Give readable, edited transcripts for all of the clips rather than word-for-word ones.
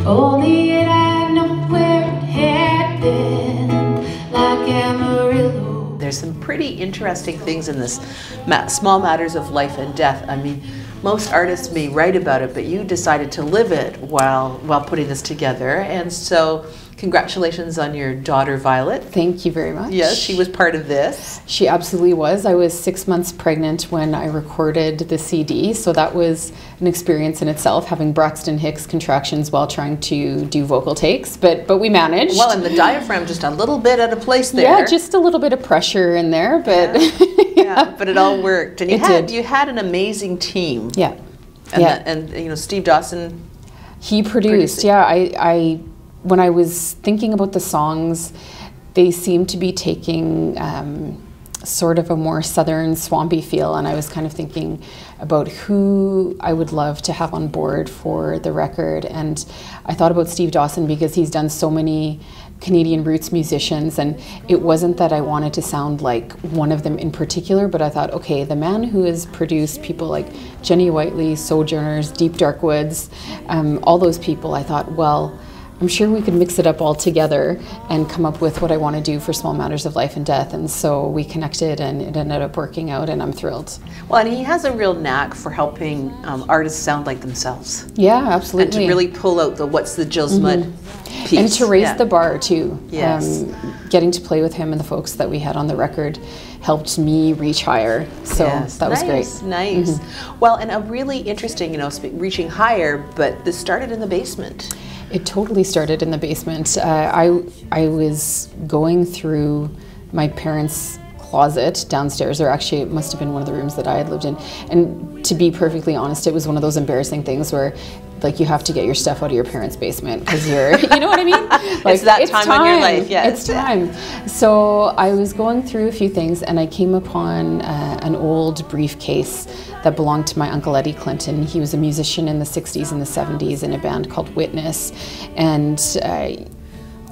only yet I know where it had been, like Amarillo. There's some pretty interesting things in this small matters of life and death. I mean, most artists may write about it, but you decided to live it while putting this together. And so congratulations on your daughter, Violet. Thank you very much. Yes, she was part of this. She absolutely was. I was 6 months pregnant when I recorded the CD, so that was an experience in itself, having Braxton Hicks contractions while trying to do vocal takes, but we managed. Well, and the diaphragm just a little bit out of place there. Yeah, just a little bit of pressure in there, but yeah, but it all worked. And you had an amazing team. Yeah. And you know, Steve Dawson. He produced. Yeah, I when I was thinking about the songs, they seemed to be taking sort of a more southern swampy feel, and I was kind of thinking about who I would love to have on board for the record. And I thought about Steve Dawson because he's done so many Canadian roots musicians, and it wasn't that I wanted to sound like one of them in particular, but I thought, okay, the man who has produced people like Jenny Whiteley, Sojourners, Deep Dark Woods, all those people, I thought, well, I'm sure we could mix it up all together and come up with what I want to do for Small Matters of Life and Death. And so we connected, and it ended up working out, and I'm thrilled. Well, and he has a real knack for helping artists sound like themselves. Yeah, absolutely. And to really pull out what's the Jill Zmud piece. And to raise the bar too. Yes. Getting to play with him and the folks that we had on the record helped me reach higher. So that was great. Nice. Well, and a really interesting, you know, reaching higher, but this started in the basement. It totally started in the basement. I was going through my parents' closet downstairs, or actually it must have been one of the rooms that I had lived in. And to be perfectly honest, it was one of those embarrassing things where like you have to get your stuff out of your parents' basement because you're, you know what I mean? Like, it's that time in your life, yes. It's time. So I was going through a few things, and I came upon an old briefcase that belonged to my Uncle Eddie Clinton. He was a musician in the 60s and the 70s in a band called Witness. And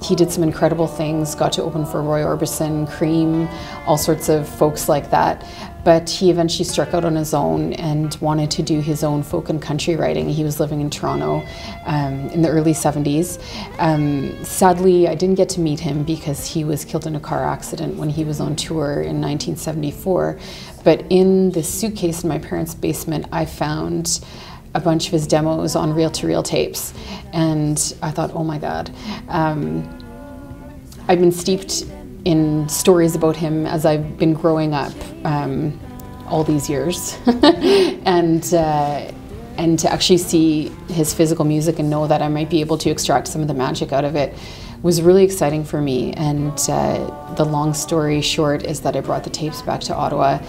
he did some incredible things, got to open for Roy Orbison, Cream, all sorts of folks like that. But he eventually struck out on his own and wanted to do his own folk and country writing. He was living in Toronto in the early 70s. Sadly, I didn't get to meet him because he was killed in a car accident when he was on tour in 1974. But in the suitcase in my parents' basement, I found a bunch of his demos on reel-to-reel tapes. And I thought, oh my God. I've been steeped in stories about him as I've been growing up all these years. and to actually see his physical music and know that I might be able to extract some of the magic out of it was really exciting for me. And the long story short is that I brought the tapes back to Ottawa,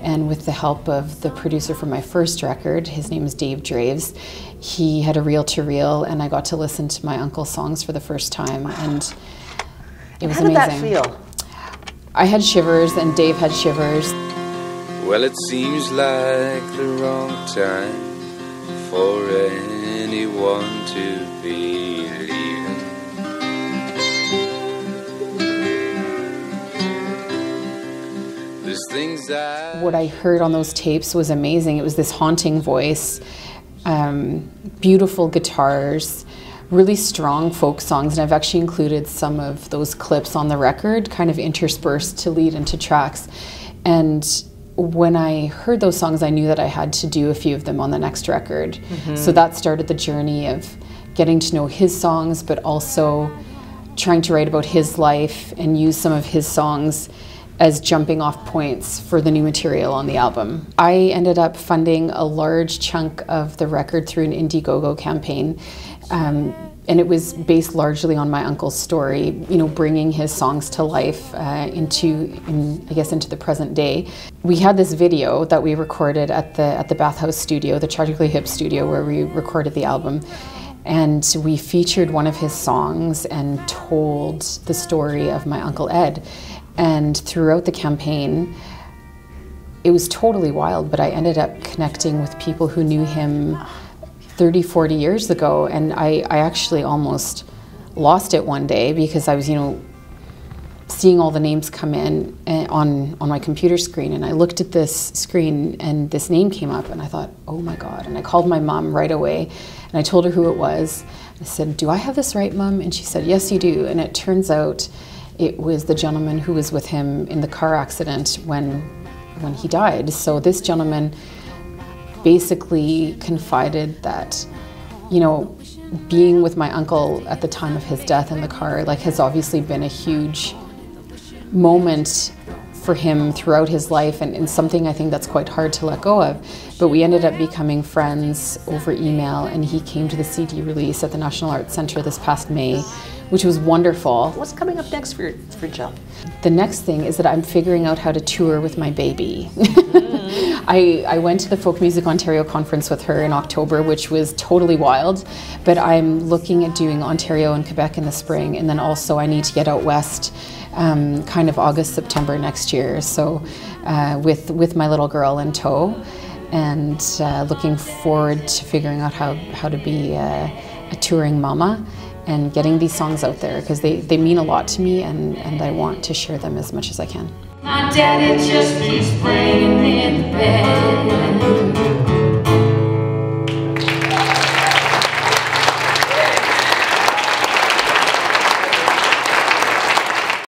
and with the help of the producer for my first record, his name is Dave Draves, he had a reel-to-reel, and I got to listen to my uncle's songs for the first time, and it was amazing. How did that feel? I had shivers, and Dave had shivers. Well, it seems like the wrong time for anyone to be leaving. There's things that... What I heard on those tapes was amazing. It was this haunting voice, beautiful guitars, really strong folk songs, and I've actually included some of those clips on the record, kind of interspersed to lead into tracks. And when I heard those songs, I knew that I had to do a few of them on the next record. So that started the journey of getting to know his songs, but also trying to write about his life and use some of his songs as jumping off points for the new material on the album. I ended up funding a large chunk of the record through an Indiegogo campaign. And it was based largely on my uncle's story, you know, bringing his songs to life into the present day. We had this video that we recorded at the Bathhouse studio, the Tragically Hip studio, where we recorded the album. And we featured one of his songs and told the story of my Uncle Ed. And throughout the campaign, it was totally wild, but I ended up connecting with people who knew him 30, 40 years ago, and I actually almost lost it one day because I was, you know, seeing all the names come in on my computer screen, and I looked at this screen and this name came up and I thought, oh my God. And I called my mom right away and I told her who it was. I said, "Do I have this right, Mom?" And she said, "Yes, you do." And it turns out it was the gentleman who was with him in the car accident when he died. So this gentleman basically confided that, you know, being with my uncle at the time of his death in the car, like, has obviously been a huge moment for him throughout his life, and something I think that's quite hard to let go of. But we ended up becoming friends over email, and he came to the CD release at the National Arts Centre this past May, which was wonderful. What's coming up next for Jill? The next thing is that I'm figuring out how to tour with my baby. I went to the Folk Music Ontario conference with her in October, which was totally wild, but I'm looking at doing Ontario and Quebec in the spring, and then also I need to get out west kind of August, September next year, so with my little girl in tow, and looking forward to figuring out how to be a touring mama and getting these songs out there, because they mean a lot to me, and I want to share them as much as I can. My daddy just keeps playing in the bed.